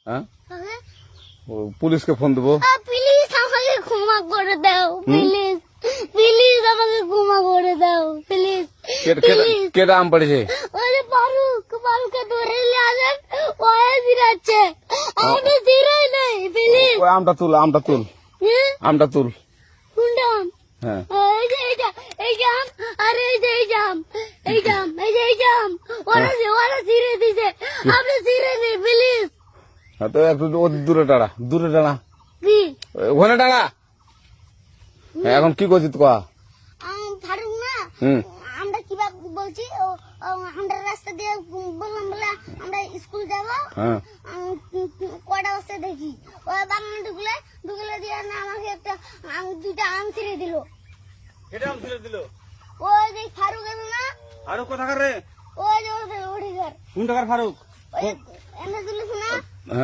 হ্যাঁ হ্যাঁ? পুলিশকে ফোন দেবো। প্লিজ আমাকে ক্ষমা করে দাও, প্লিজ প্লিজ আমাকে ক্ষমা করে দাও, প্লিজ প্লিজ। কেটা আম পড়েছে? ওই যে ফারুককে ধরে নিয়ে আসেন, ওয়ে জিরাচ্ছে, আমি জিরাই নাই, প্লিজ। ওই আমটা তুল, আমটা তুল, হ্যাঁ? আমটা তুল। কোনটা আম? হ্যাঁ এই যে এই যে আম, আর এই যে এই যে আম, এই যে আম, এই যে এই যে আম, ওরা জিরে দিছে, আপনি জিরে নেই, প্লিজ। হ্যাঁ, তো একটু দূরে টাড়া, দূরে টাড়া, কি ওখানে টাড়া। এখন কি করছিস কয়া? ফারুক না, হুম আমরা কিভাবে বলছি, আমরা রাস্তা দিয়ে বললাম বলে আমরা স্কুল যাবো, হ্যাঁ কটা বস্তা দেখি ওই বাগানে ঢুকলে দিয়ে না আমাকে একটা দুইটা আম ছিঁড়ে দিল। কেটা আম ছিঁড়ে দিল? ওই যে ফারুক এলো না, ফারুক কোথাকার রে? ওই যে ওঠে ঘর, কোন টাকার ফারুক? ওই এনে তুলিস না,